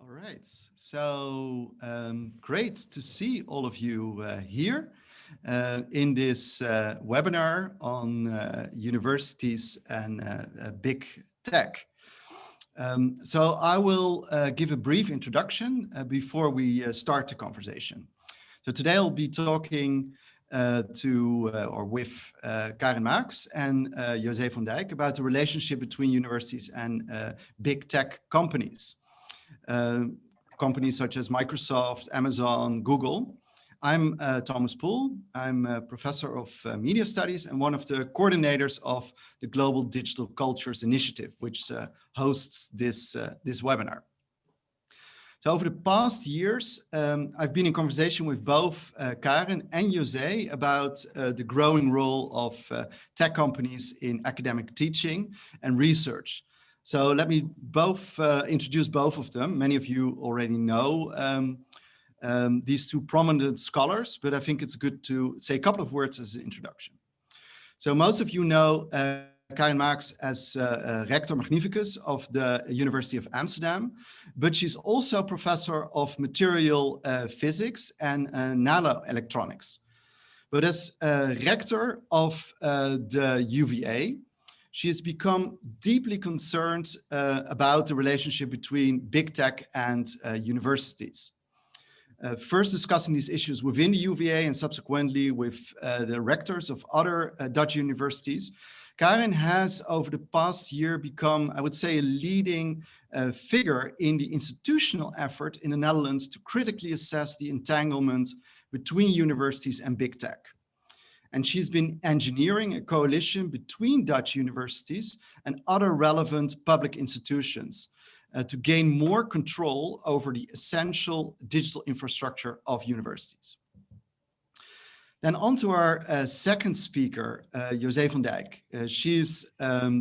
All right, so great to see all of you here in this webinar on universities and big tech. So I will give a brief introduction before we start the conversation. So today I'll be talking with Karin Maex and José van Dijck about the relationship between universities and big tech companies. Companies such as Microsoft, Amazon, Google. I'm Thomas Poell. I'm a professor of media studies and one of the coordinators of the Global Digital Cultures Initiative, which hosts this webinar. So over the past years, I've been in conversation with both Karin and José about the growing role of tech companies in academic teaching and research. So let me introduce both of them. Many of you already know these two prominent scholars, but I think it's good to say a couple of words as an introduction. So most of you know Karin Maex as Rector Magnificus of the University of Amsterdam, but she's also professor of material physics and nanoelectronics. But as rector of the UVA, she has become deeply concerned about the relationship between big tech and universities. First discussing these issues within the UVA and subsequently with the rectors of other Dutch universities, Karin has over the past year become, I would say, a leading figure in the institutional effort in the Netherlands to critically assess the entanglement between universities and big tech. And she's been engineering a coalition between Dutch universities and other relevant public institutions to gain more control over the essential digital infrastructure of universities. Then on to our second speaker, José van Dijck. She's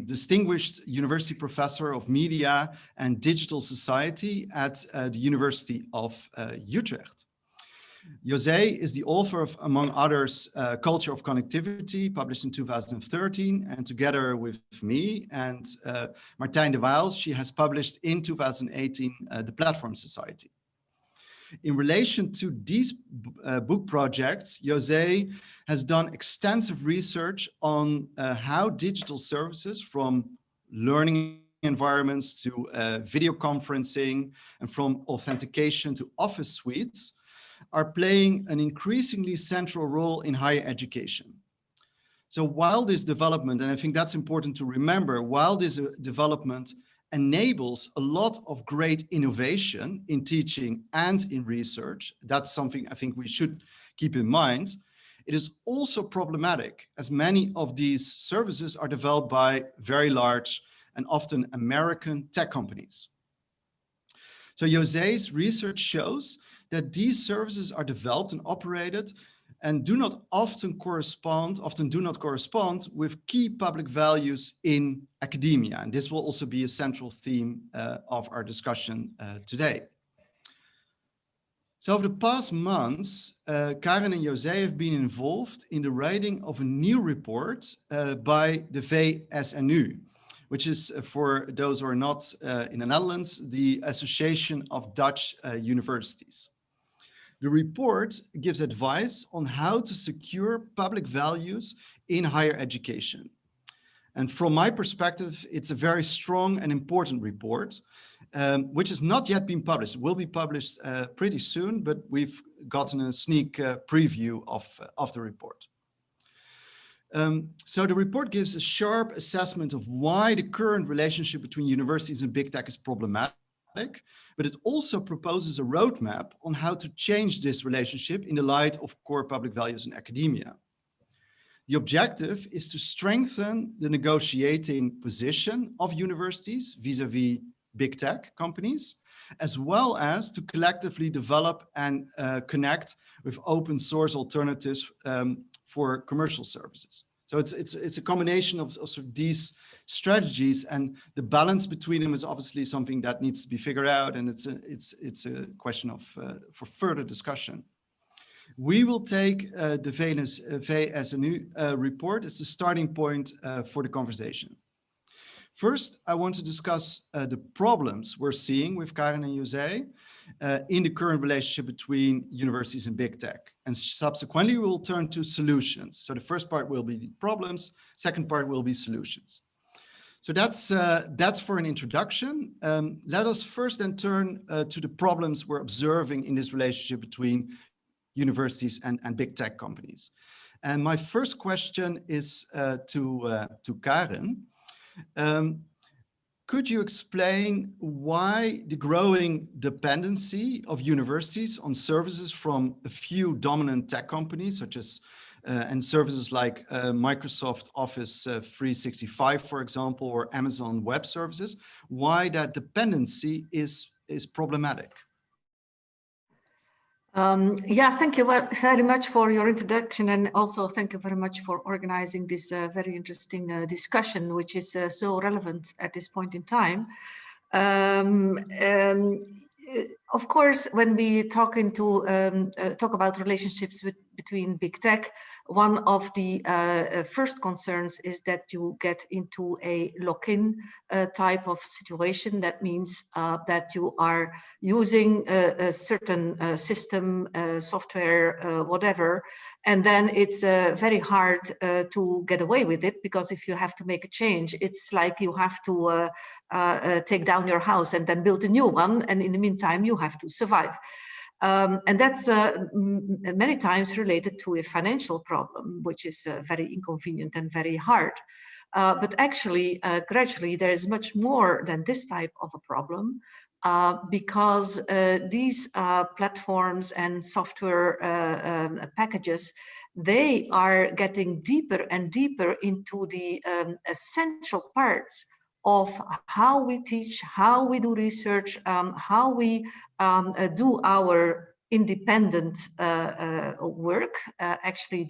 distinguished university professor of media and digital society at the University of Utrecht. José is the author of, among others, Culture of Connectivity, published in 2013, and together with me and Martijn de Waal, she has published in 2018 The Platform Society. In relation to these book projects, José has done extensive research on how digital services from learning environments to video conferencing and from authentication to office suites are playing an increasingly central role in higher education. So while this development, and I think that's important to remember, while this development enables a lot of great innovation in teaching and in research, that's something I think we should keep in mind, it is also problematic as many of these services are developed by very large and often American tech companies. So José's research shows that these services are developed and operated and often do not correspond with key public values in academia. And this will also be a central theme of our discussion today. So over the past months, Karin and José have been involved in the writing of a new report by the VSNU, which is, for those who are not in the Netherlands, the Association of Dutch Universities. The report gives advice on how to secure public values in higher education. And from my perspective, it's a very strong and important report, which has not yet been published. It will be published pretty soon, but we've gotten a sneak preview of the report. So the report gives a sharp assessment of why the current relationship between universities and big tech is problematic, but it also proposes a roadmap on how to change this relationship in the light of core public values in academia. The objective is to strengthen the negotiating position of universities vis-à-vis big tech companies, as well as to collectively develop and connect with open source alternatives for commercial services. So it's a combination of sort of these strategies, and the balance between them is obviously something that needs to be figured out, and it's a question of for further discussion. We will take the VSNU report as the starting point for the conversation. First, I want to discuss the problems we're seeing with Karen and José in the current relationship between universities and big tech. And subsequently, we'll turn to solutions. So the first part will be problems, second part will be solutions. So that's for an introduction. Let us first then turn to the problems we're observing in this relationship between universities and big tech companies. And my first question is to Karen. Could you explain why the growing dependency of universities on services from a few dominant tech companies, such as and services like Microsoft Office 365, for example, or Amazon Web Services, why that dependency is problematic? Yeah, thank you very much for your introduction, and also thank you very much for organizing this very interesting discussion, which is so relevant at this point in time. Of course, when we talk about relationships between big tech, one of the first concerns is that you get into a lock-in type of situation. That means that you are using a certain system, software, whatever, and then it's very hard to get away with it, because if you have to make a change, it's like you have to take down your house and then build a new one, and in the meantime you have to survive. And that's many times related to a financial problem, which is very inconvenient and very hard. But actually, gradually, there is much more than this type of a problem, because these platforms and software packages, they are getting deeper and deeper into the essential parts of how we teach, how we do research, how we do our independent work. Actually,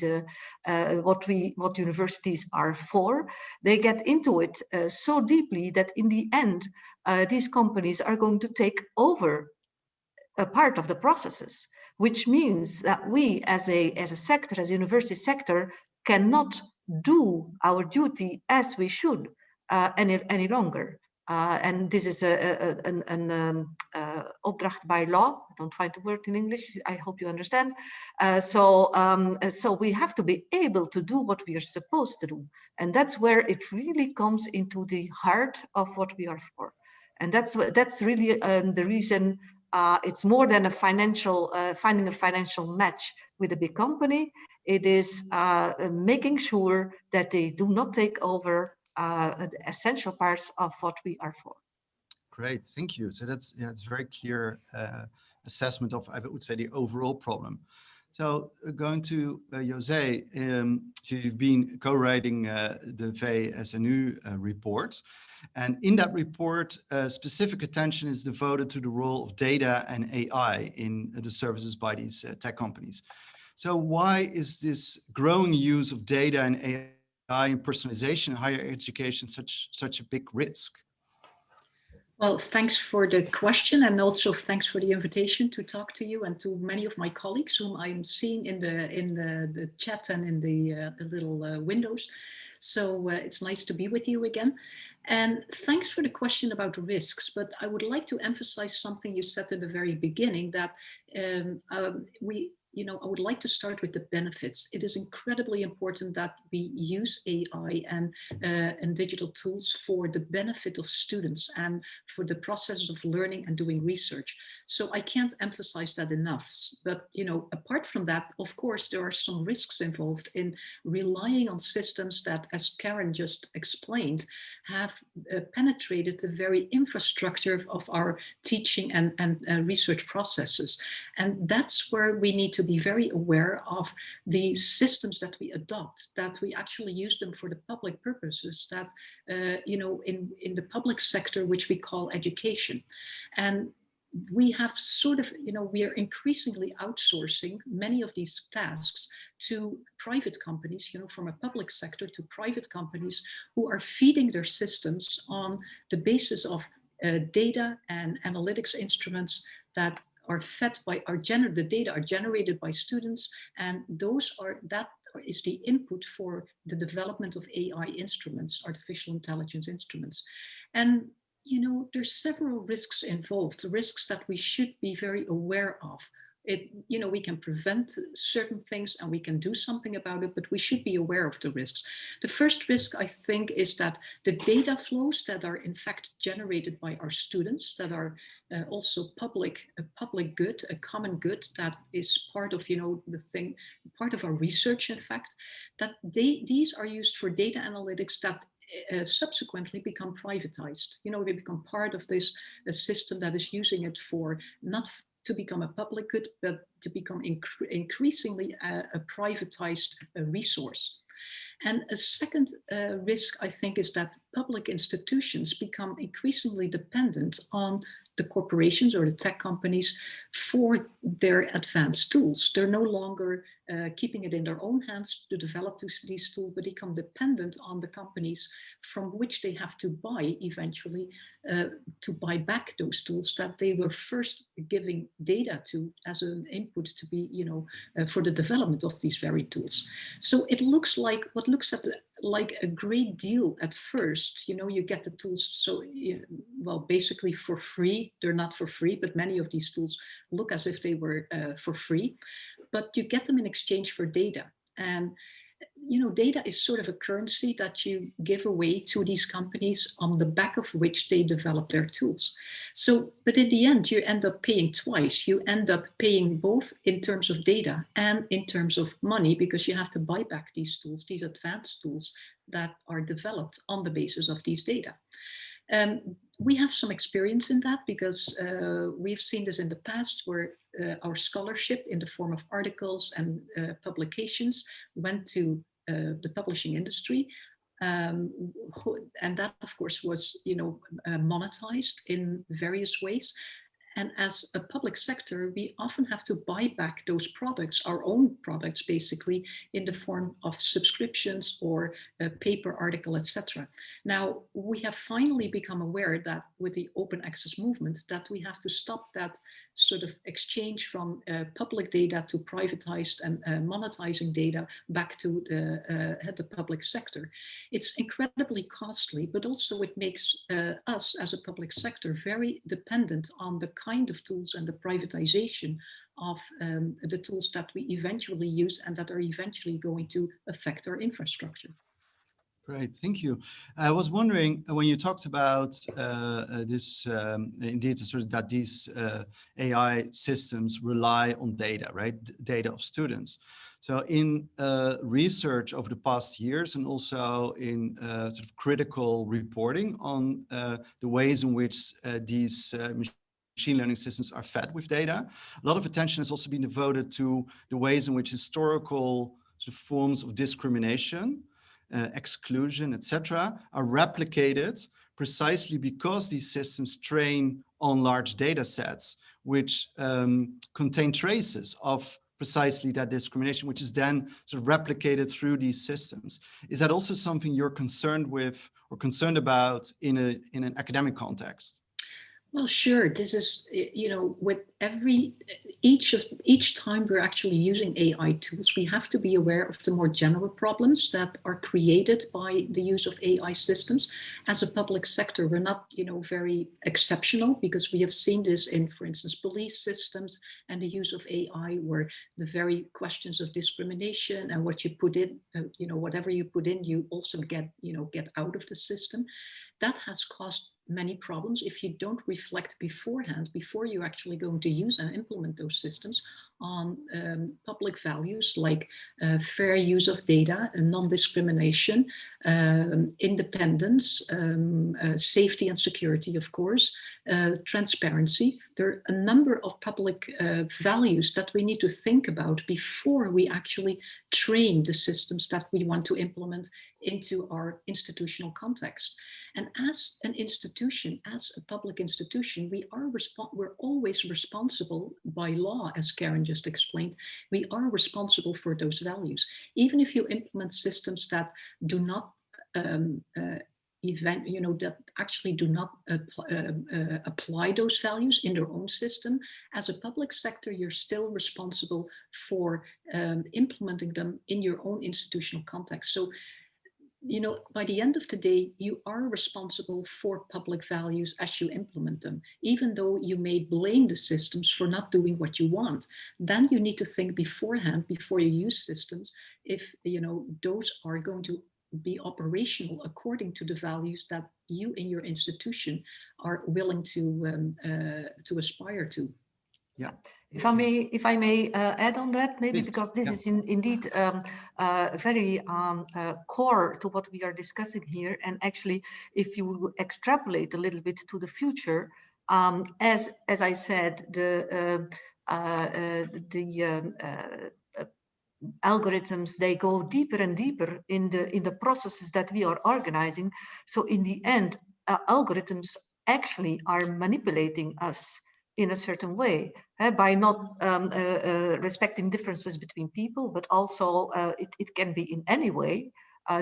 what universities are for, they get into it so deeply that in the end, these companies are going to take over a part of the processes, which means that we as a sector, as a university sector, cannot do our duty as we should any longer. And this is an opdracht by law. I don't find the word in English. I hope you understand. So we have to be able to do what we are supposed to do. And that's where it really comes into the heart of what we are for. And that's really the reason. It's more than a financial, finding a financial match with a big company. It is making sure that they do not take over the essential parts of what we are for. Great, thank you. So that's it's very clear assessment of, I would say, the overall problem. So going to José, so you've been co-writing the VSNU report. And in that report, specific attention is devoted to the role of data and AI in the services by these tech companies. So why is this growing use of data and AI and personalization in higher education such a big risk? Well, thanks for the question, and also thanks for the invitation to talk to you and to many of my colleagues whom I'm seeing in the chat and in the little windows. So it's nice to be with you again. And thanks for the question about risks, but I would like to emphasize something you said at the very beginning, that I would like to start with the benefits. It is incredibly important that we use AI and digital tools for the benefit of students and for the process of learning and doing research. So I can't emphasize that enough. But apart from that, of course, there are some risks involved in relying on systems that, as Karen just explained, have penetrated the very infrastructure of our teaching and research processes. And that's where we need to be very aware of the systems that we adopt, that we actually use them for the public purposes, that, in the public sector, which we call education. And we have sort of, we are increasingly outsourcing many of these tasks to private companies, from a public sector to private companies who are feeding their systems on the basis of data and analytics instruments that are fed by the data are generated by students, and that is the input for the development of AI instruments, artificial intelligence instruments. And you know, there's several risks involved, risks that we should be very aware of. You know, we can prevent certain things and we can do something about it, but we should be aware of the risks. The first risk, I think, is that the data flows that are in fact generated by our students, that are also a public good, a common good that is part of, you know, the thing, part of our research, in fact, that these are used for data analytics that subsequently become privatized. You know, they become part of this system that is using it for not to become a public good, but to become increasingly a privatized resource. And a second risk, I think, is that public institutions become increasingly dependent on the corporations or the tech companies for their advanced tools. They're no longer keeping it in their own hands to develop these tools, but become dependent on the companies from which they have to buy eventually to buy back those tools that they were first giving data to as an input to be, you know, for the development of these very tools. So it looks like what looks at like a great deal at first. You know, you get the tools, so well, basically for free. They're not for free, but many of these tools look as if they were for free, but you get them in exchange for data. And you know, data is sort of a currency that you give away to these companies on the back of which they develop their tools. So, but in the end, you end up paying twice. You end up paying both in terms of data and in terms of money, because you have to buy back these tools, these advanced tools that are developed on the basis of these data. We have some experience in that because we've seen this in the past where our scholarship in the form of articles and publications went to the publishing industry. And that, of course, was, you know, monetized in various ways. And as a public sector, we often have to buy back those products, our own products, basically, in the form of subscriptions or a paper article, etc. Now, we have finally become aware that with the open access movement, that we have to stop that sort of exchange from public data to privatized and monetizing data back to the public sector. It's incredibly costly, but also it makes us as a public sector very dependent on the kind of tools and the privatization of the tools that we eventually use and that are eventually going to affect our infrastructure. Great, thank you. I was wondering when you talked about this, indeed, sort of that these AI systems rely on data, right? Data of students. So in research over the past years and also in sort of critical reporting on the ways in which these machine learning systems are fed with data, a lot of attention has also been devoted to the ways in which historical sort of forms of discrimination, exclusion, etc., are replicated precisely because these systems train on large data sets, which contain traces of precisely that discrimination, which is then sort of replicated through these systems. Is that also something you're concerned with or concerned about in an academic context? Well, sure. This is, you know, with each time we're actually using AI tools, we have to be aware of the more general problems that are created by the use of AI systems. As a public sector, we're not, you know, very exceptional, because we have seen this in, for instance, police systems and the use of AI, where the very questions of discrimination and what you put in, you know, whatever you put in, you also get, you know, get out of the system. That has caused many problems if you don't reflect beforehand, before you're actually going to use and implement those systems, on public values like fair use of data and non-discrimination, independence, safety and security, of course, transparency. There are a number of public values that we need to think about before we actually train the systems that we want to implement into our institutional context. And as an institution, as a public institution, we're always responsible by law, as Karen just explained. We are responsible for those values. Even if you implement systems that do not event, you know, that actually do not apply those values in their own system, as a public sector, you're still responsible for implementing them in your own institutional context. So, you know, by the end of the day, you are responsible for public values as you implement them, even though you may blame the systems for not doing what you want. Then you need to think beforehand, before you use systems, if, you know, those are going to be operational according to the values that you in your institution are willing to aspire to. Yeah. If I may add on that, maybe, Please. because this Yeah. is indeed very core to what we are discussing here. And actually, if you extrapolate a little bit to the future, as I said, the algorithms, they go deeper and deeper in the processes that we are organizing. So in the end, algorithms actually are manipulating us in a certain way, by not respecting differences between people, but also it can be in any way.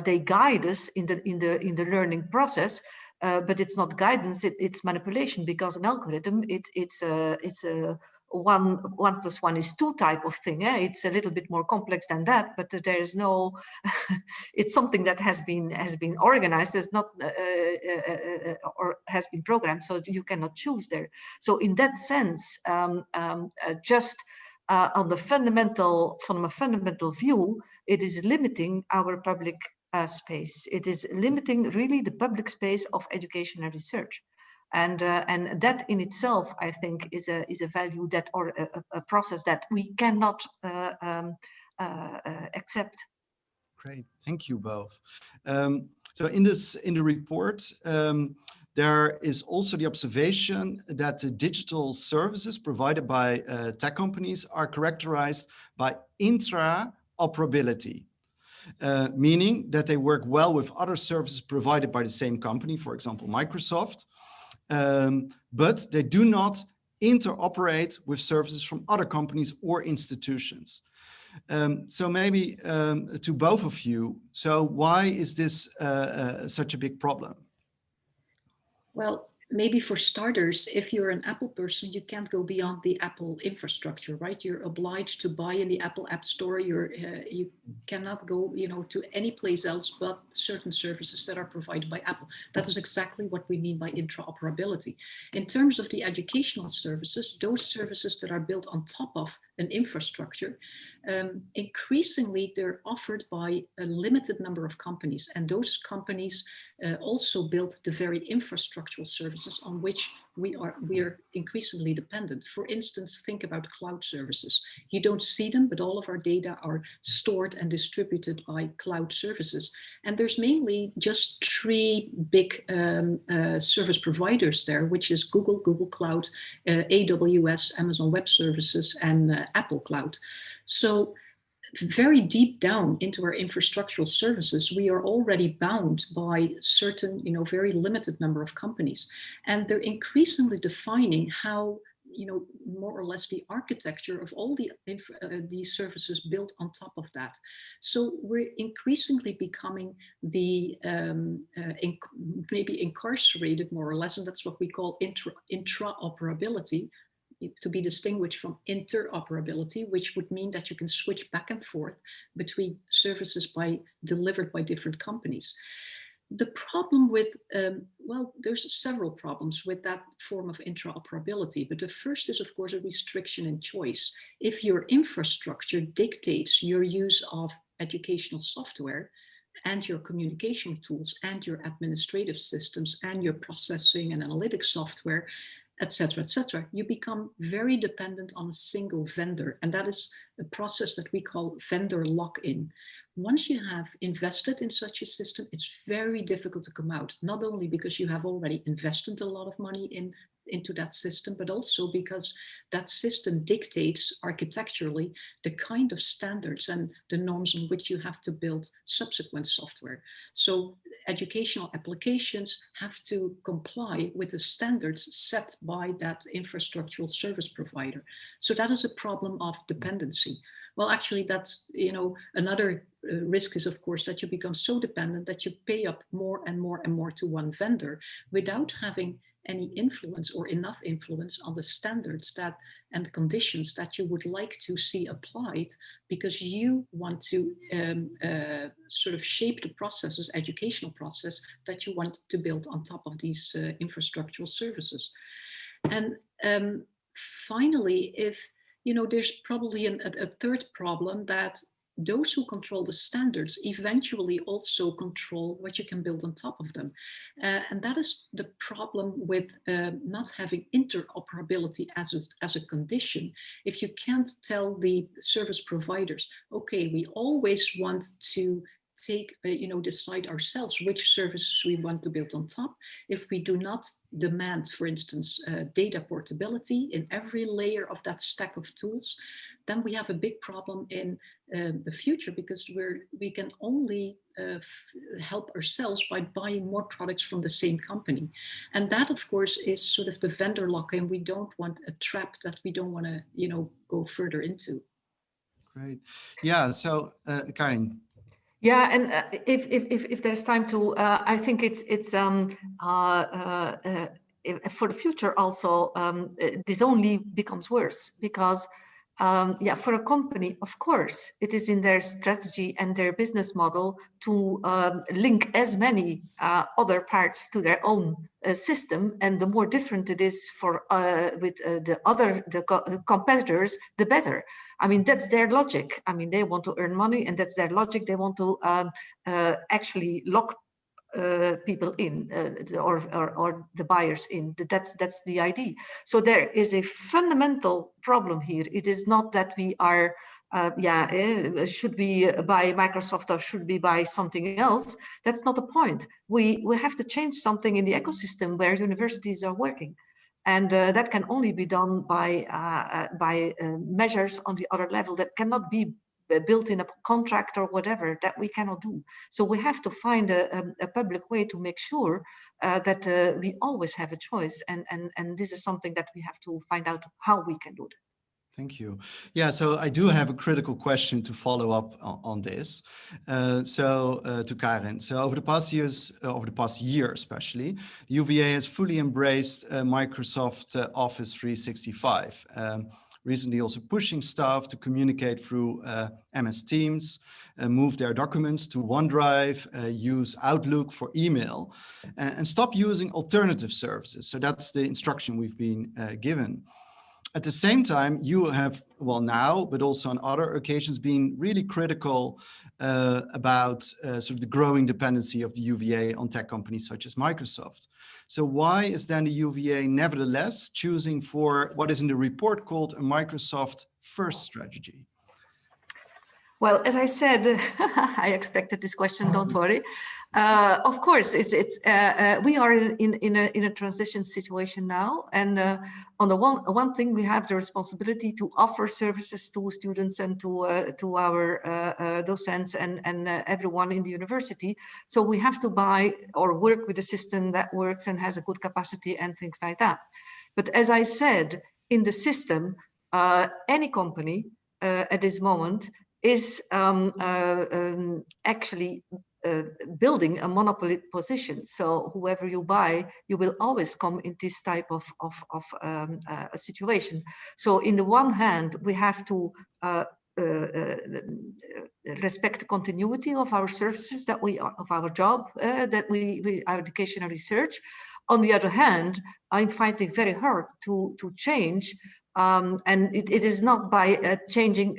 They guide us in the learning process, but it's not guidance, it's manipulation, because an algorithm, it's a 1 + 1 is 2 type of thing. It's a little bit more complex than that, but there is no, it's something that has been organized, is not or has been programmed, so you cannot choose there. So in that sense, just from a fundamental view, it is limiting our public space. It is limiting really the public space of education and research. And that in itself, I think, is a value that, or a process that we cannot accept. Great, thank you both. So in the report, there is also the observation that the digital services provided by tech companies are characterized by intra-operability, meaning that they work well with other services provided by the same company, for example, Microsoft, but they do not interoperate with services from other companies or institutions. So maybe to both of you, so why is this such a big problem? Well, maybe for starters, if you're an Apple person, you can't go beyond the Apple infrastructure, right? You're obliged to buy in the Apple App Store. You cannot go, you know, to any place else but certain services that are provided by Apple. That is exactly what we mean by intraoperability. In terms of the educational services, those services that are built on top of an infrastructure, increasingly they're offered by a limited number of companies, and those companies also build the very infrastructural services on which we are increasingly dependent. For instance, think about cloud services. You don't see them, but all of our data are stored and distributed by cloud services. And there's mainly just 3 big service providers there, which is Google Cloud, AWS, Amazon Web Services, and Apple Cloud. So very deep down into our infrastructural services, we are already bound by certain, you know, very limited number of companies. And they're increasingly defining how, you know, more or less the architecture of all the services built on top of that. So we're increasingly becoming the maybe incarcerated, more or less, and that's what we call intraoperability, to be distinguished from interoperability, which would mean that you can switch back and forth between services delivered by different companies. The problem with, well, there's several problems with that form of interoperability, but the first is, of course, a restriction in choice. If your infrastructure dictates your use of educational software and your communication tools and your administrative systems and your processing and analytics software, etc., you become very dependent on a single vendor. And that is a process that we call vendor lock-in. Once you have invested in such a system, it's very difficult to come out, not only because you have already invested a lot of money in into that system, but also because that system dictates architecturally the kind of standards and the norms on which you have to build subsequent software. So educational applications have to comply with the standards set by that infrastructural service provider. So that is a problem of dependency. Well, actually, that's, you know, another risk is, of course, that you become so dependent that you pay up more and more and more to one vendor without having any influence or enough influence on the standards that and conditions that you would like to see applied, because you want to sort of shape the processes, educational process that you want to build on top of these infrastructural services. And finally, if you know, there's probably a third problem, that those who control the standards eventually also control what you can build on top of them. And that is the problem with not having interoperability as a condition. If you can't tell the service providers, okay, we always want to decide ourselves which services we want to build on top. If we do not demand, for instance, data portability in every layer of that stack of tools, then we have a big problem in the future, because we can only help ourselves by buying more products from the same company. And that, of course, is sort of the vendor lock-in. We don't want a trap that we don't want to, you know, go further into. Great. Yeah. So, Karin. Yeah, and if there's time to, I think it's for the future also, this only becomes worse, because yeah, for a company, of course, it is in their strategy and their business model to link as many other parts to their own system, and the more different it is for with the competitors, the better. I mean, that's their logic. I mean, they want to earn money, and that's their logic. They want to actually lock people in, or the buyers in. That's the idea. So there is a fundamental problem here. It is not that we are, should we buy Microsoft or should we buy something else? That's not the point. We have to change something in the ecosystem where universities are working. And that can only be done by measures on the other level that cannot be built in a contract or whatever. That we cannot do. So we have to find a public way to make sure that we always have a choice. And this is something that we have to find out how we can do that. Thank you. Yeah, so I do have a critical question to follow up on this. To Karin. So over the past year especially, the UVA has fully embraced Microsoft Office 365. Recently also pushing staff to communicate through MS Teams, move their documents to OneDrive, use Outlook for email, and stop using alternative services. So that's the instruction we've been given. At the same time, you have, well now, but also on other occasions, been really critical about sort of the growing dependency of the UVA on tech companies such as Microsoft. So why is then the UVA nevertheless choosing for what is in the report called a Microsoft first strategy? Well, as I said, I expected this question, don't worry. Of course, we are in a transition situation now. And on the one thing, we have the responsibility to offer services to students and to our docents and everyone in the university. So we have to buy or work with a system that works and has a good capacity and things like that. But as I said, in the system, any company at this moment is actually building a monopoly position. So whoever you buy, you will always come in this type of a situation. So in the one hand, we have to respect the continuity of our services that of our job, that our education and research. On the other hand, I'm finding it very hard to change. And it is not by changing,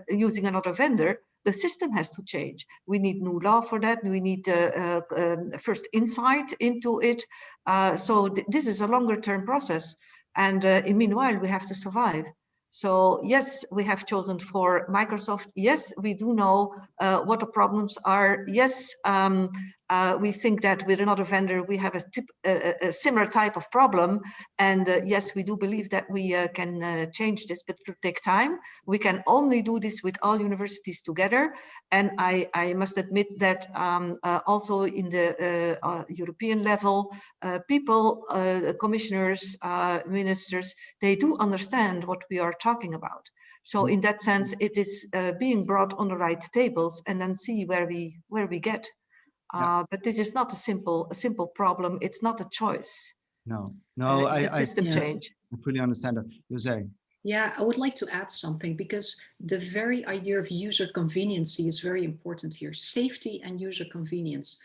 using another vendor. The system has to change. We need new law for that. We need first insight into it. So this is a longer term process. And meanwhile, we have to survive. So yes, we have chosen for Microsoft. Yes, we do know what the problems are. Yes, We think that with another vendor, we have a similar type of problem. And yes, we do believe that we can change this, but it will take time. We can only do this with all universities together. And I must admit that also in the European level, people, commissioners, ministers, they do understand what we are talking about. So in that sense, it is being brought on the right tables and then see where we get. But this is not a simple problem. It's not a choice. No, it's a system change. I fully understand that. José. Yeah, I would like to add something, because the very idea of user conveniency is very important here. Safety and user convenience.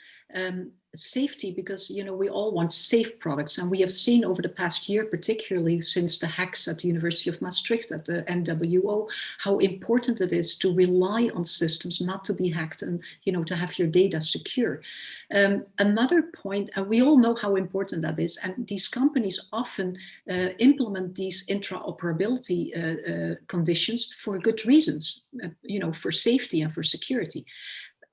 Safety, because we all want safe products, and we have seen over the past year, particularly since the hacks at the University of Maastricht at the NWO, how important it is to rely on systems not to be hacked and to have your data secure. Another point, and we all know how important that is, and these companies often implement these interoperability conditions for good reasons, for safety and for security.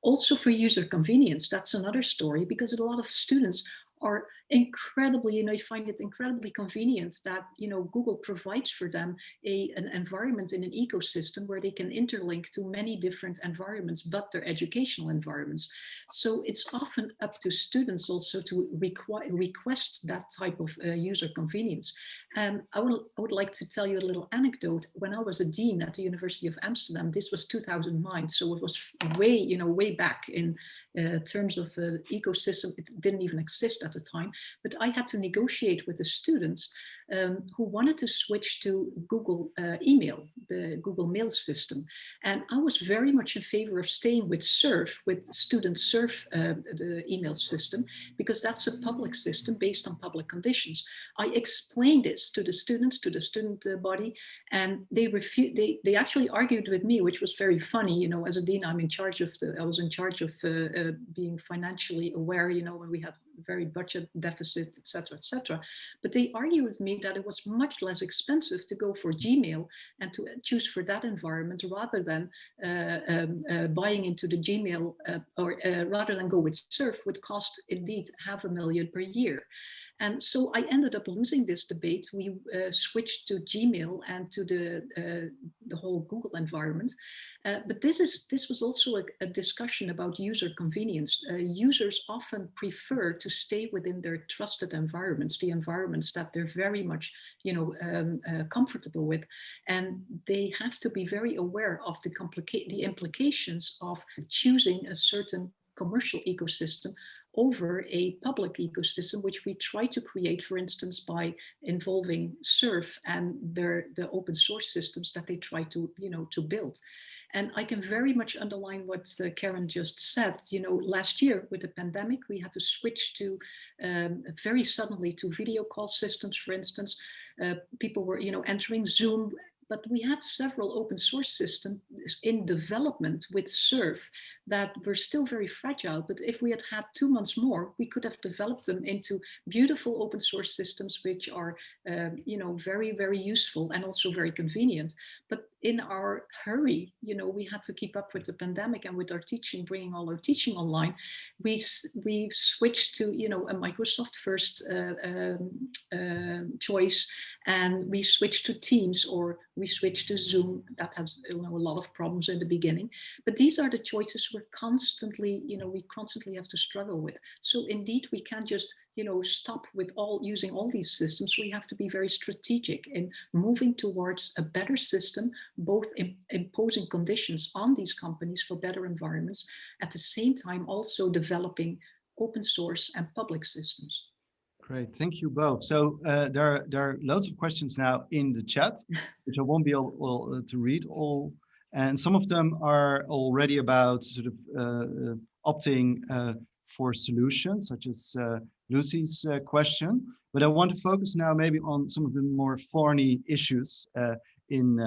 Also for user convenience, that's another story, because a lot of students are incredibly, find it incredibly convenient that, Google provides for them an environment in an ecosystem where they can interlink to many different environments, but their educational environments. So it's often up to students also to request that type of user convenience. And I would like to tell you a little anecdote. When I was a dean at the University of Amsterdam, this was 2009, so it was way back in terms of ecosystem. It didn't even exist at the time. But I had to negotiate with the students who wanted to switch to Google email, the Google Mail system. And I was very much in favor of staying with SURF, with student SURF, the email system, because that's a public system based on public conditions. I explained this to the students, to the student body, and they refused. They actually argued with me, which was very funny. As a dean, I was in charge of being financially aware, when we had very budget deficit, etc. But they argued with me that it was much less expensive to go for Gmail and to choose for that environment rather than buying into the Gmail or rather than go with Surf would cost indeed $500,000 per year. And so I ended up losing this debate. We switched to Gmail and to the whole Google environment. But this was also a discussion about user convenience. Users often prefer to stay within their trusted environments, the environments that they're very much, comfortable with, and they have to be very aware of the implications of choosing a certain commercial ecosystem over a public ecosystem, which we try to create, for instance, by involving SURF and the open source systems that they try to, to build. And I can very much underline what Karen just said. Last year with the pandemic, we had to switch to very suddenly to video call systems, for instance. People were, entering Zoom. But we had several open source systems in development with Surf that were still very fragile. But if we had had 2 months more, we could have developed them into beautiful open source systems, which are, very, very useful and also very convenient. But in our hurry, we had to keep up with the pandemic and with our teaching, bringing all our teaching online. We switched to, a Microsoft first choice, and we switched to Teams, or we switched to Zoom. That has a lot of problems in the beginning. But these are the choices we're constantly, we constantly have to struggle with. So indeed, we can't just, stop with using all these systems. We have to be very strategic in moving towards a better system, both imposing conditions on these companies for better environments, at the same time also developing open source and public systems. Great, thank you both. So there are loads of questions now in the chat, which I won't be able to read all. And some of them are already about sort of opting for solutions, such as Lucy's question. But I want to focus now maybe on some of the more thorny issues in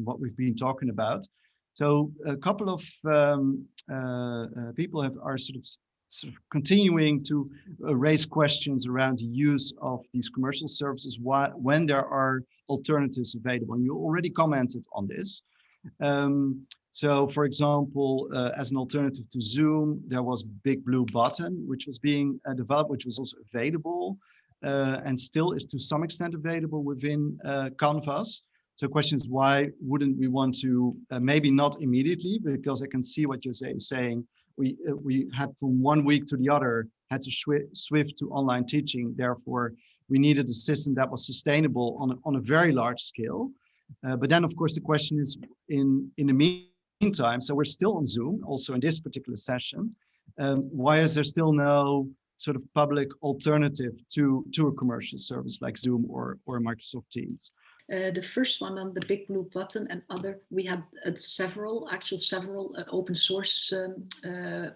what we've been talking about. So a couple of people are sort of continuing to raise questions around the use of these commercial services when there are alternatives available. And you already commented on this. So, for example, as an alternative to Zoom, there was Big Blue Button, which was being developed, which was also available and still is to some extent available within Canvas. So the question is, why wouldn't we want to, maybe not immediately, because I can see what José is saying. We had from one week to the other had to shift to online teaching. Therefore, we needed a system that was sustainable on a very large scale. But then, of course, the question is, in the meantime, so we're still on Zoom, also in this particular session. Why is there still no sort of public alternative to a commercial service like Zoom or Microsoft Teams? The first one on the Big Blue Button and other, we had several open source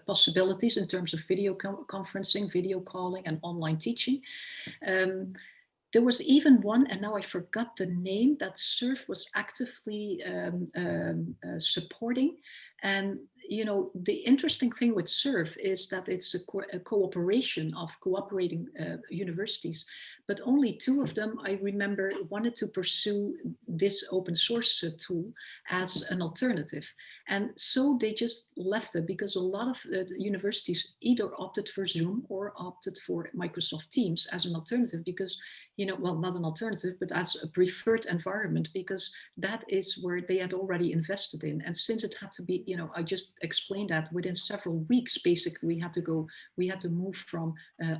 possibilities in terms of video conferencing, video calling, and online teaching. There was even one, and now I forgot the name, that SURF was actively supporting. And you know, the interesting thing with SURF is that it's a cooperation of cooperating universities, but only 2 of them, I remember, wanted to pursue this open source tool as an alternative. And so they just left it, because a lot of universities either opted for Zoom or opted for Microsoft Teams as an alternative, because, you know, well, not an alternative, but as a preferred environment, because that is where they had already invested in. And since it had to be, you know, I just explained that within several weeks, basically, we had to move from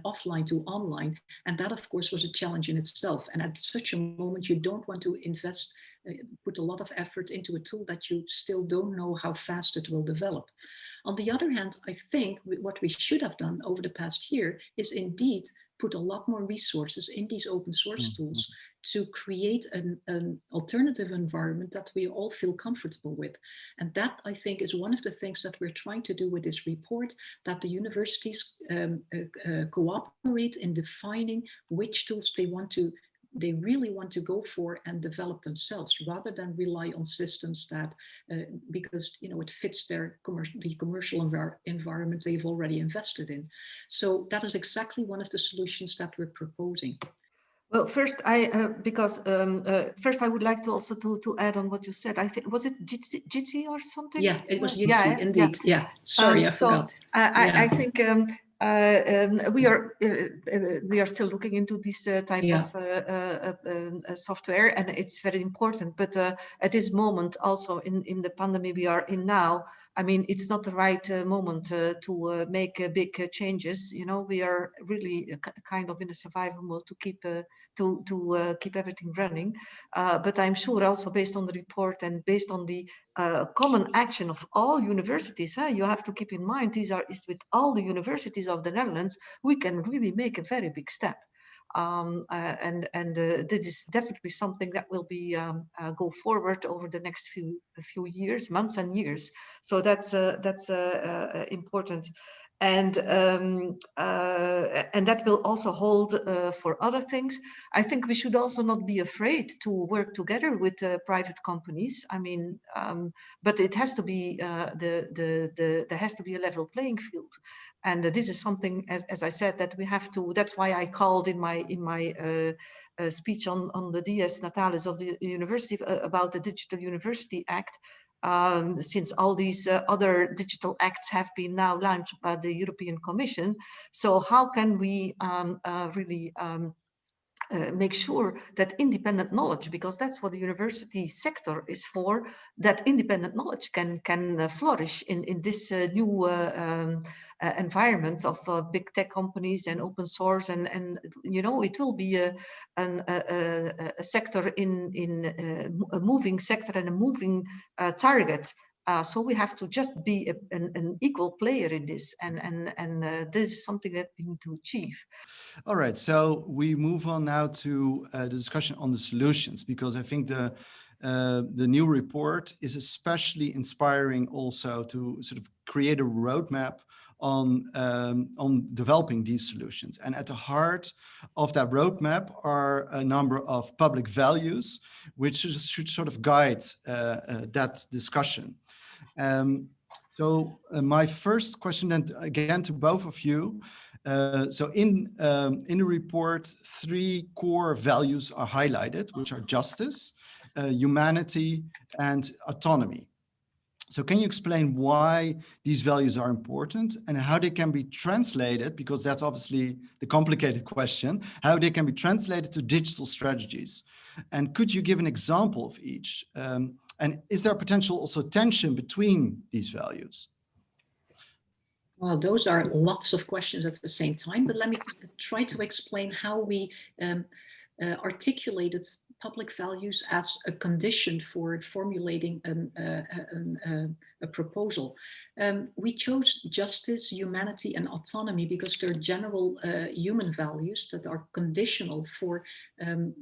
offline to online. And that, of course, was a challenge in itself. And at such a moment, you don't want to invest, put a lot of effort into a tool that you still don't know how fast it will develop. On the other hand, I think what we should have done over the past year is indeed put a lot more resources in these open source tools to create an alternative environment that we all feel comfortable with. And that, I think, is one of the things that we're trying to do with this report, that the universities cooperate in defining which tools they really want to go for and develop themselves, rather than rely on systems that, because, you know, it fits their commercial environment they've already invested in. So that is exactly one of the solutions that we're proposing. Well, first, first I would like to also to add on what you said. I think, was it Jitsi or something? Yeah, it was Jitsi, indeed. Yeah, sorry, I forgot. I think we are still looking into this type of software, and it's very important. But at this moment, also in the pandemic we are in now, I mean, it's not the right moment to make big changes. You know, we are really kind of in a survival mode to keep keep everything running. But I'm sure also, based on the report and based on the common action of all universities, you have to keep in mind is with all the universities of the Netherlands, we can really make a very big step. This is definitely something that will be go forward over the next few years, months and years. So that's important, and that will also hold for other things. I think we should also not be afraid to work together with private companies. I mean, but it has to be there has to be a level playing field. And this is something, as I said, that we have to. That's why I called in my speech on the Dies Natalis of the university about the Digital University Act. Since all these other digital acts have been now launched by the European Commission, so how can we really make sure that independent knowledge, because that's what the university sector is for, that independent knowledge can flourish in this new environment of big tech companies and open source, and you know, it will be a sector in a moving sector and a moving target. So we have to just be an equal player in this, and this is something that we need to achieve. All right, so we move on now to the discussion on the solutions, because I think the new report is especially inspiring also to sort of create a roadmap on developing these solutions. And at the heart of that roadmap are a number of public values, which should sort of guide that discussion. So my first question, then again to both of you. So in the report, 3 core values are highlighted, which are justice, humanity, and autonomy. So can you explain why these values are important and how they can be translated, because that's obviously the complicated question, how they can be translated to digital strategies? And could you give an example of each? And is there potential also tension between these values? Well, those are lots of questions at the same time, but let me try to explain how we articulated public values as a condition for formulating a proposal. We chose justice, humanity, and autonomy because they're general human values that are conditional for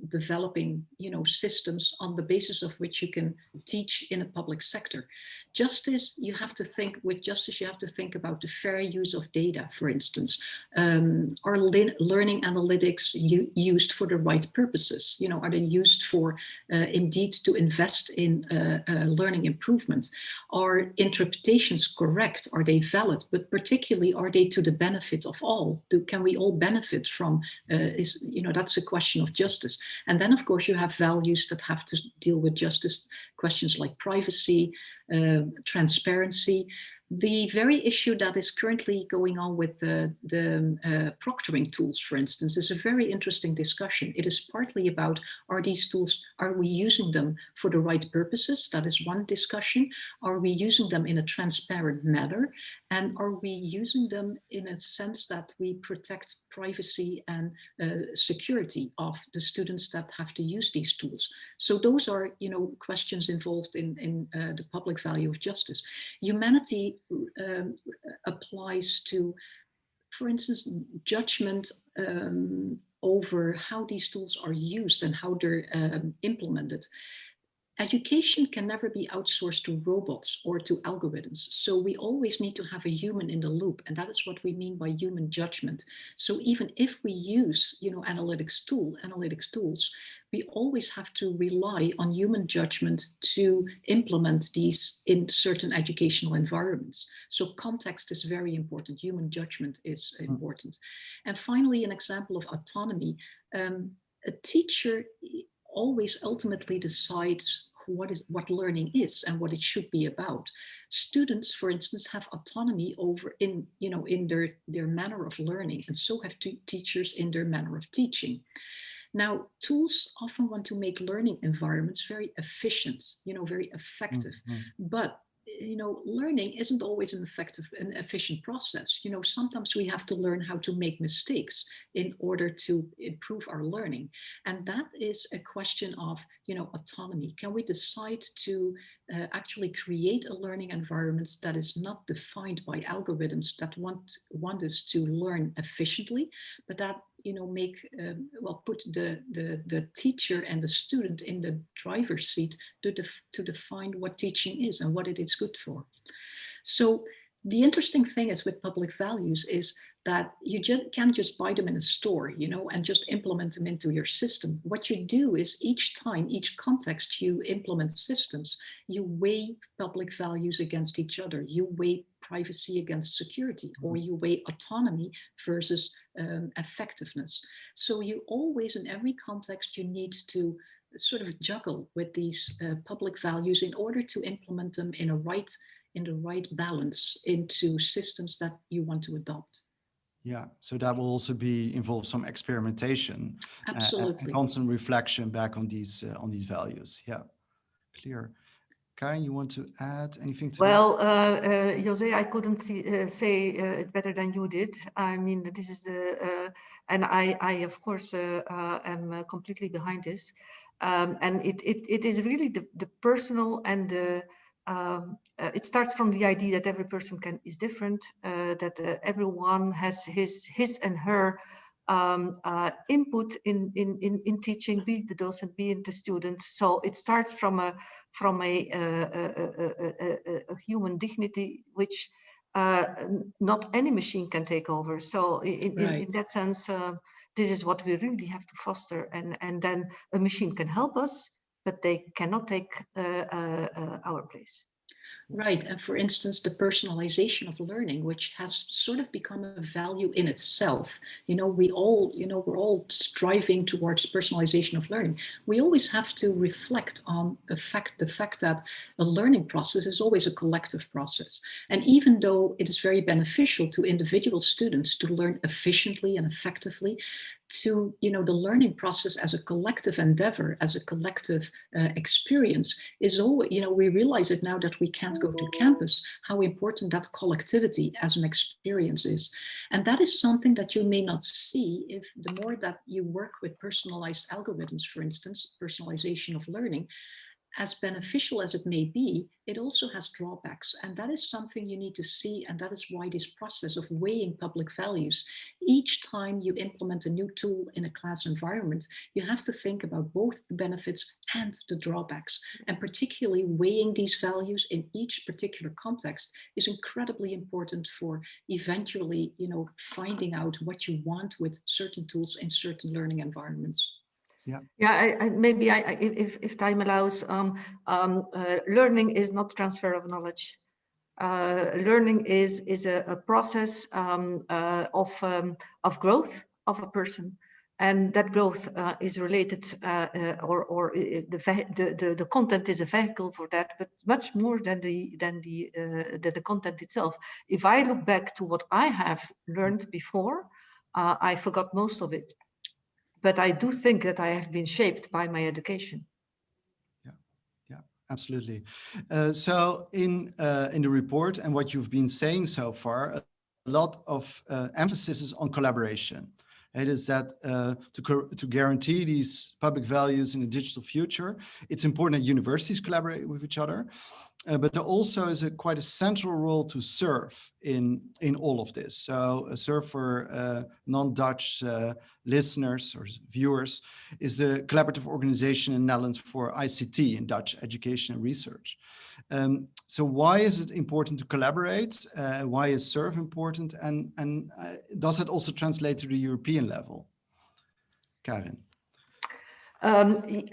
developing, systems on the basis of which you can teach in a public sector. Justice, you have to think about the fair use of data, for instance. Are learning analytics used for the right purposes? Are they used for indeed to invest in learning improvement? Are interpretations correct? Are they valid? But particularly, are they to the benefit of all? Can we all benefit from? That's a question of justice. And then, of course, you have values that have to deal with justice, questions like privacy, transparency. The very issue that is currently going on with the proctoring tools, for instance, is a very interesting discussion. It is partly about, are these tools, are we using them for the right purposes? That is one discussion. Are we using them in a transparent manner? And are we using them in a sense that we protect privacy and security of the students that have to use these tools? So those are, questions involved in the public value of justice. Humanity applies to, for instance, judgment over how these tools are used and how they're implemented. Education can never be outsourced to robots or to algorithms. So we always need to have a human in the loop. And that is what we mean by human judgment. So even if we use, analytics tools, we always have to rely on human judgment to implement these in certain educational environments. So context is very important. Human judgment is important. And finally, an example of autonomy. A teacher always ultimately decides what learning is and what it should be about. Students, for instance, have autonomy over in their manner of learning, and so have teachers in their manner of teaching. Now, tools often want to make learning environments very efficient, very effective, but learning isn't always an efficient process. Sometimes we have to learn how to make mistakes in order to improve our learning. And that is a question of, autonomy. Can we decide to actually create a learning environment that is not defined by algorithms that want us to learn efficiently, but that put the teacher and the student in the driver's seat to define what teaching is and what it is good for. So the interesting thing is with public values is that you can't just buy them in a store, and just implement them into your system. What you do is each context you implement systems, you weigh public values against each other. You weigh privacy against security, or you weigh autonomy versus effectiveness. So you always, in every context, you need to sort of juggle with these public values in order to implement them in the right balance into systems that you want to adopt. Yeah, so that will also involve some experimentation, absolutely, and constant reflection back on these values. Yeah, clear. Kai, you want to add anything to this? José, I couldn't say it better than you did. I mean, this is and I of course am completely behind this. And it is really the personal and the it starts from the idea that every person is different, that everyone has his and her input in teaching, be it the docent, be it the student. So it starts from a human dignity, which not any machine can take over. So in that sense, this is what we really have to foster, and then a machine can help us, but they cannot take our place. Right, and for instance, the personalization of learning, which has sort of become a value in itself. We're all striving towards personalization of learning. We always have to reflect on the fact that a learning process is always a collective process. And even though it is very beneficial to individual students to learn efficiently and effectively, to the learning process as a collective endeavor, as a collective experience is always, we realize it now that we can't go to campus, how important that collectivity as an experience is. And that is something that you may not see if the more that you work with personalized algorithms, for instance, personalization of learning, as beneficial as it may be, it also has drawbacks. And that is something you need to see. And that is why this process of weighing public values, each time you implement a new tool in a class environment, you have to think about both the benefits and the drawbacks. And particularly weighing these values in each particular context is incredibly important for eventually, finding out what you want with certain tools in certain learning environments. Yeah, if time allows, learning is not transfer of knowledge. Learning is a process of growth of a person, and that growth is related, the content is a vehicle for that, but much more than the content itself. If I look back to what I have learned before, I forgot most of it. But I do think that I have been shaped by my education. Yeah, absolutely. So in the report and what you've been saying so far, a lot of emphasis is on collaboration. It is that to guarantee these public values in a digital future, it's important that universities collaborate with each other. But there also is quite a central role to serve in all of this. So serve for non-Dutch listeners or viewers is the collaborative organization in Netherlands for ICT in Dutch education and research. So why is it important to collaborate? Why is serve important? And does it also translate to the European level? Karin.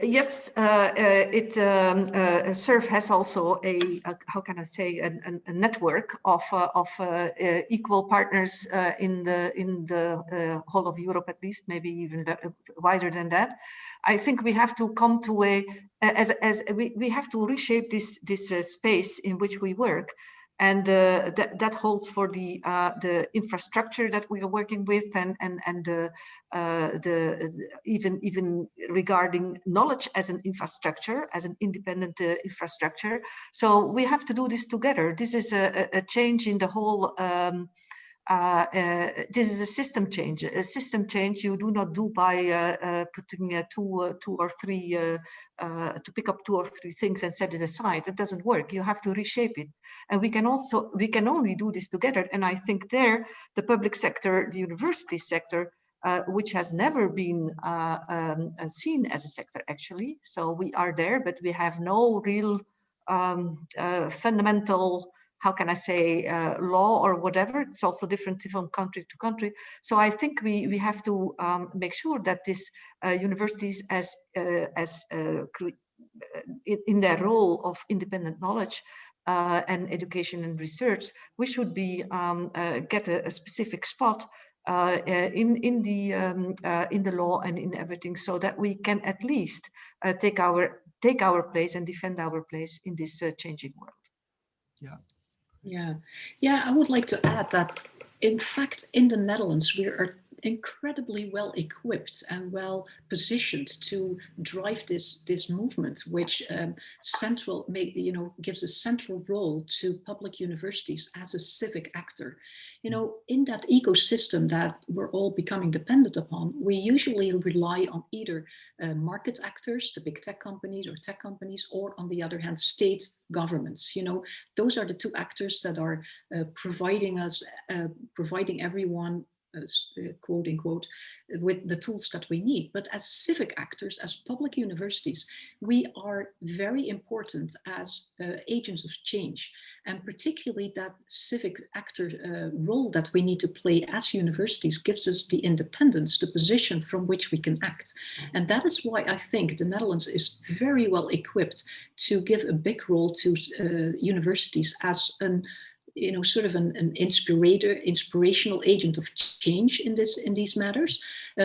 Yes, SURF has also a how can I say, a network of equal partners in the whole of Europe, at least, maybe even wider than that. I think we have to come to we have to reshape this space in which we work. And that holds for the infrastructure that we are working with, and even regarding knowledge as an infrastructure, as an independent infrastructure. So we have to do this together. This is a change in the whole. This is a system change. A system change you do not do by putting two or three to pick up 2 or 3 things and set it aside. It doesn't work. You have to reshape it, and we can only do this together. And I think there, the public sector, the university sector, which has never been seen as a sector actually. So we are there, but we have no real fundamental, how can I say, law or whatever. It's also different from country to country. So I think we have to make sure that this universities in their role of independent knowledge and education and research, we should be get a specific spot in the law and in everything, so that we can at least take our place and defend our place in this changing world. Yeah, I would like to add that, in fact, in the Netherlands, we are incredibly well equipped and well positioned to drive this movement, which gives a central role to public universities as a civic actor. In that ecosystem that we're all becoming dependent upon, we usually rely on either market actors, the big tech companies or tech companies, or on the other hand, state governments. Those are the 2 actors that are providing everyone quote unquote, with the tools that we need. But as civic actors, as public universities, we are very important as agents of change, and particularly that civic actor role that we need to play as universities gives us the independence, the position from which we can act. And that is why I think the Netherlands is very well equipped to give a big role to universities as an sort of an inspirational agent of change in these matters.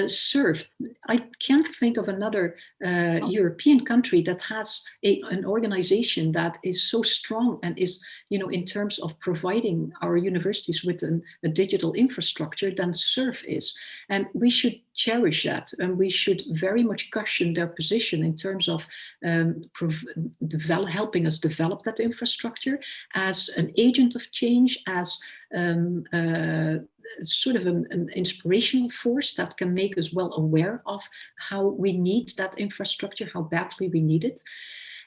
SURF, I can't think of another European country that has an organization that is so strong and is, in terms of providing our universities with a digital infrastructure than SURF is. And we should cherish that, and we should very much cushion their position in terms of helping us develop that infrastructure as an agent of change, as sort of an inspirational force that can make us well aware of how we need that infrastructure, how badly we need it.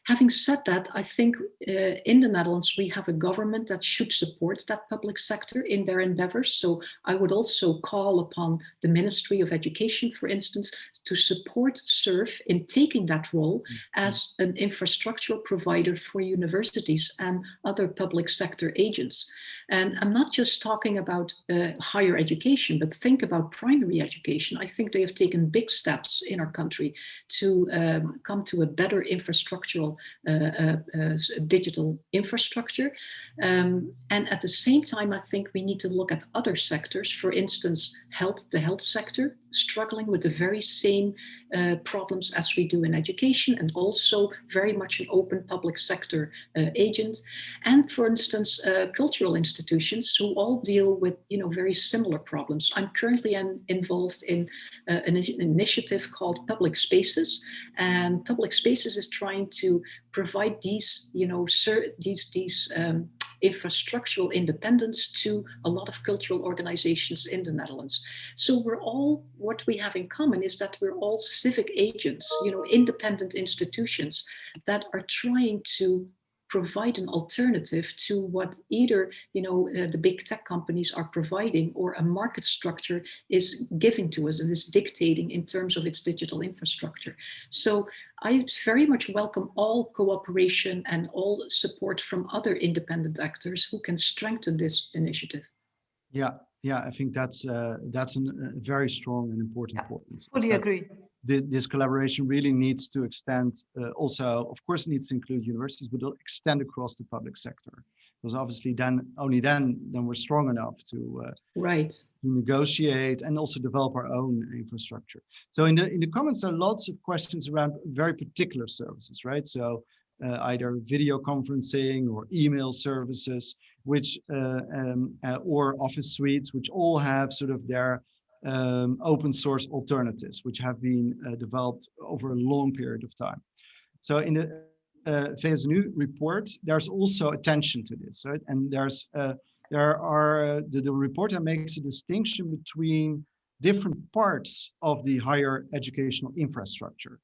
Having said that, I think in the Netherlands, we have a government that should support that public sector in their endeavors. So I would also call upon the Ministry of Education, for instance, to support SURF in taking that role as an infrastructural provider for universities and other public sector agents. And I'm not just talking about higher education, but think about primary education. I think they have taken big steps in our country to come to a better infrastructural digital infrastructure. And at the same time, I think we need to look at other sectors, for instance, the health sector, struggling with the very same problems as we do in education, and also very much an open public sector agent. And for instance, cultural institutions who all deal with very similar problems. I'm currently involved in an initiative called Public Spaces, and Public Spaces is trying to provide these infrastructural independence to a lot of cultural organizations in the Netherlands. So what we have in common is that we're all civic agents, independent institutions that are trying to provide an alternative to what either the big tech companies are providing, or a market structure is giving to us and is dictating in terms of its digital infrastructure. So I very much welcome all cooperation and all support from other independent actors who can strengthen this initiative. Yeah, I think that's a very strong and important point. Fully agree. This collaboration really needs to extend, also, of course, needs to include universities, but it'll extend across the public sector. Because obviously only then we're strong enough to negotiate and also develop our own infrastructure. So in the comments, there are lots of questions around very particular services, right? So either video conferencing or email services, which or office suites, which all have sort of their open source alternatives, which have been developed over a long period of time. So in the VSNU report, there's also attention to this, right? And the report that makes a distinction between different parts of the higher educational infrastructure.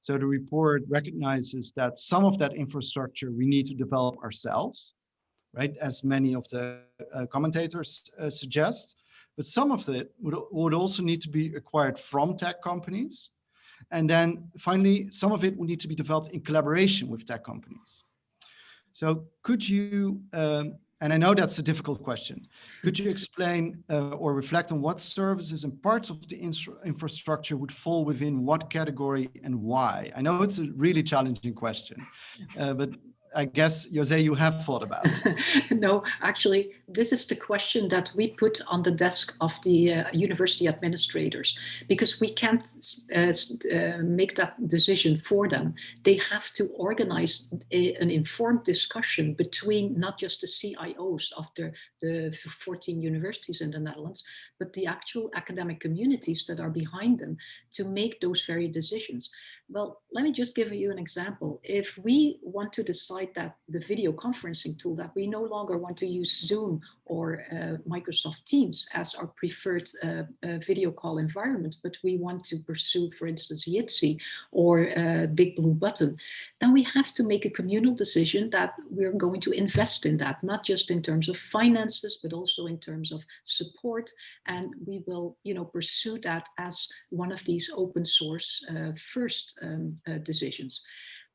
So the report recognizes that some of that infrastructure we need to develop ourselves, right? As many of the commentators suggest. But some of it would also need to be acquired from tech companies. And then finally, some of it would need to be developed in collaboration with tech companies. So could you, and I know that's a difficult question, could you explain or reflect on what services and parts of the infrastructure would fall within what category and why? I know it's a really challenging question, but I guess, José, you have thought about it. No, actually, this is the question that we put on the desk of the university administrators, because we can't make that decision for them. They have to organize an informed discussion between not just the CIOs of the 14 universities in the Netherlands, but the actual academic communities that are behind them to make those very decisions. Well, let me just give you an example. If we want to decide that the video conferencing tool, that we no longer want to use Zoom or Microsoft Teams as our preferred video call environment, but we want to pursue, for instance, Jitsi or Big Blue Button, then we have to make a communal decision that we're going to invest in that, not just in terms of finances, but also in terms of support. And we will, pursue that as one of these open source first decisions.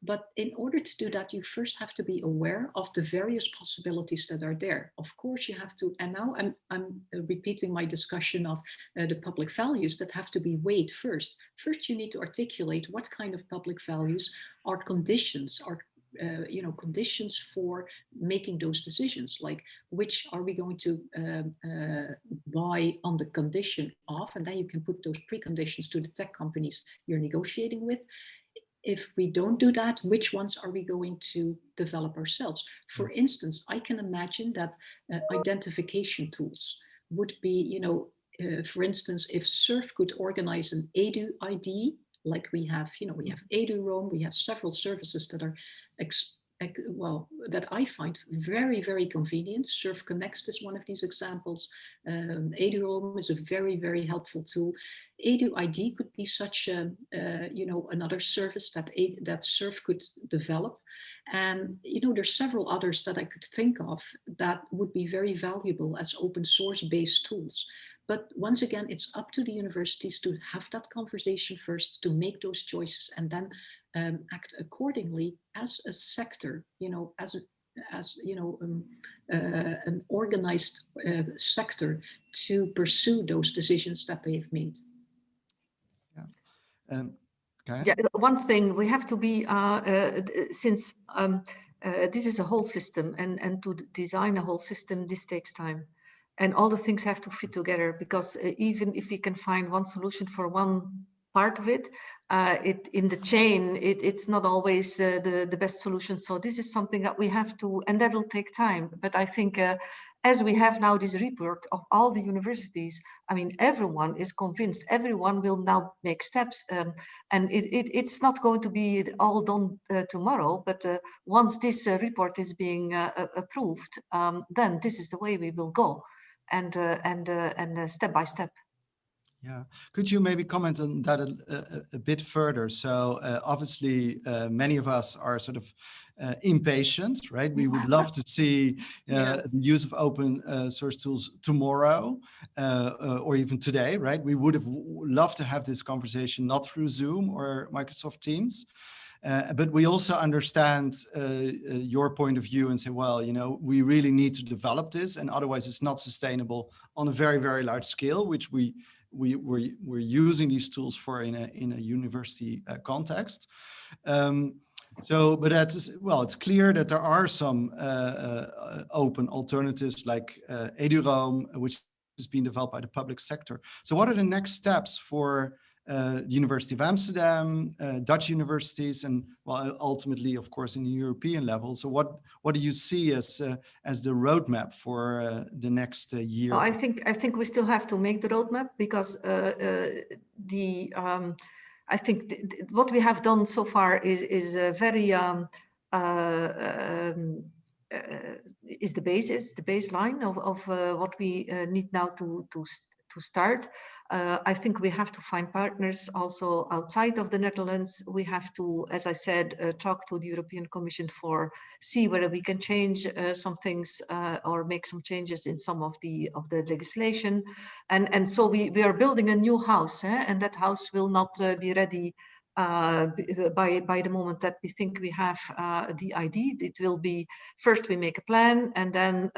But in order to do that, you first have to be aware of the various possibilities that are there. Of course, you have to, and now I'm repeating my discussion of the public values that have to be weighed first. First, you need to articulate what kind of public values are conditions, are conditions for making those decisions, like which are we going to buy on the condition of, and then you can put those preconditions to the tech companies you're negotiating with. If we don't do that, which ones are we going to develop ourselves? For instance, I can imagine that identification tools would be, for instance, if SURF could organize an Edu ID, like we have, we have EduRoam, we have several services that are, that I find very, very convenient. SURF Connect is one of these examples. EduRoam is a very, very helpful tool. Edu ID could be such a, another service that SURF could develop. And, there's several others that I could think of that would be very valuable as open source based tools. But once again, it's up to the universities to have that conversation first, to make those choices, and then act accordingly as a sector, an organized sector to pursue those decisions that they have made. Yeah. Yeah, one thing we have to be, since this is a whole system, and to design a whole system, this takes time. And all the things have to fit together, because even if we can find one solution for one part of it, in the chain, it's not always the best solution. So this is something that we have to, and that will take time. But I think as we have now this report of all the universities, I mean, everyone is convinced, everyone will now make steps. And it's not going to be all done tomorrow, but once this report is being approved, then this is the way we will go. And step by step. Yeah, could you maybe comment on that a bit further? So obviously, many of us are sort of impatient, right? We would love to see the use of open source tools tomorrow, or even today, right? We would have loved to have this conversation not through Zoom or Microsoft Teams. But we also understand your point of view and say, well, we really need to develop this, and otherwise it's not sustainable on a very, very large scale, which we're using these tools for in a university context. But that's, well, it's clear that there are some open alternatives like EduRoam, which is being developed by the public sector. So what are the next steps for the University of Amsterdam, Dutch universities, and well, ultimately, of course, in the European level? So what do you see as the roadmap for the next year? Well, I think we still have to make the roadmap, because I think what we have done so far is very is the baseline of what we need now to start. I think we have to find partners also outside of the Netherlands. We have to, as I said, talk to the European Commission see whether we can change some things or make some changes in some of the legislation. And so we are building a new house, and that house will not be ready by the moment that we think we have the ID. It will be, first we make a plan, and then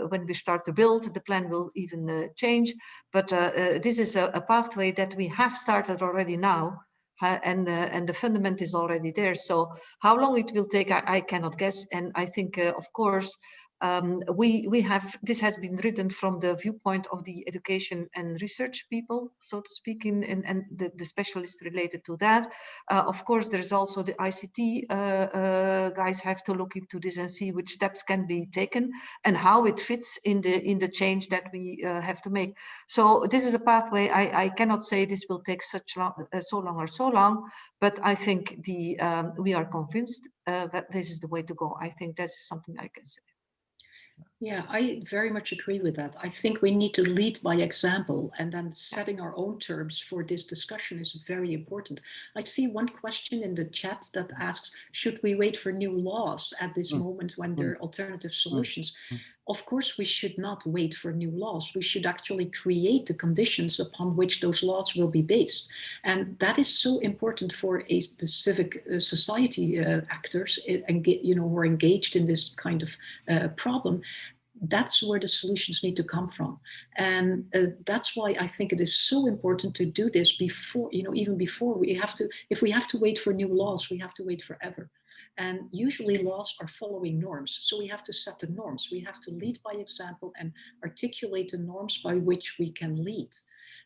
when we start to build, the plan will even change. But this is a pathway that we have started already now, and the fundament is already there. So how long it will take, I cannot guess. And I think, of course, This has been written from the viewpoint of the education and research people, so to speak, and the specialists related to that. Of course, there's also the ICT guys have to look into this and see which steps can be taken and how it fits in the change that we have to make. So this is a pathway. I cannot say this will take so long, but I think we are convinced that this is the way to go. I think that's something I can say. Yeah, I very much agree with that. I think we need to lead by example, and then setting our own terms for this discussion is very important. I see one question in the chat that asks, should we wait for new laws at this moment when there are alternative solutions? Of course, we should not wait for new laws. We should actually create the conditions upon which those laws will be based. And that is so important for the civic society actors who are engaged in this kind of problem. That's where the solutions need to come from. And that's why I think it is so important to do this before, even before if we have to wait for new laws, we have to wait forever. And usually laws are following norms. So we have to set the norms. We have to lead by example and articulate the norms by which we can lead.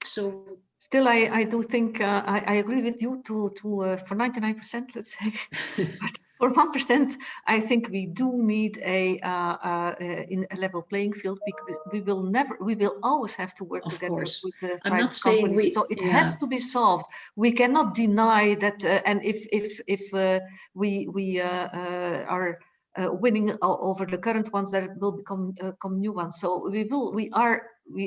So still, I do think I agree with you for 99%, let's say. But for 1%, I think we do need in a level playing field, because we will always have to work together with the private companies. So it has to be solved. We cannot deny that, and if we are winning over the current ones, that will become new ones. So we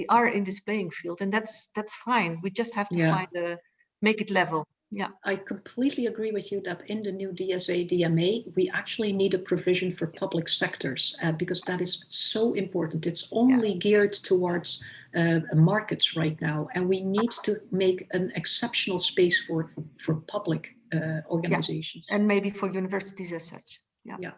are in this playing field, and that's fine. We just have to make it level. Yeah, I completely agree with you that in the new DSA, DMA, we actually need a provision for public sectors because that is so important. It's only geared towards markets right now, and we need to make an exceptional space for public organizations. And maybe for universities as such. Yeah.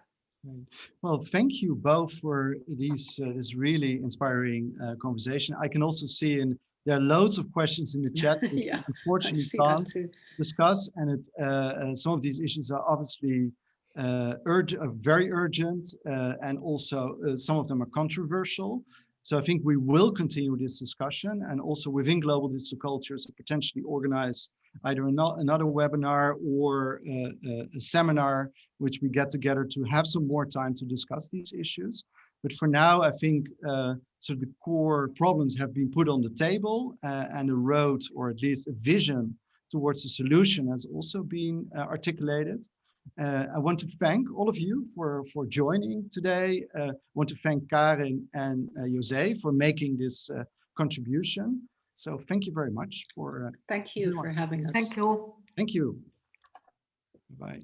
Well, thank you both for this really inspiring conversation. I can also see there are loads of questions in the chat which unfortunately can't discuss, and some of these issues are obviously very urgent, and also some of them are controversial. So I think we will continue this discussion, and also within Global Digital Cultures, potentially organize either another webinar or a seminar, which we get together to have some more time to discuss these issues. But for now, I think the core problems have been put on the table, and a road, or at least a vision towards a solution, has also been articulated. I want to thank all of you for joining today. I want to thank Karin and José for making this contribution. So thank you very much for. Thank you for having us. Thank you. Thank you. Bye.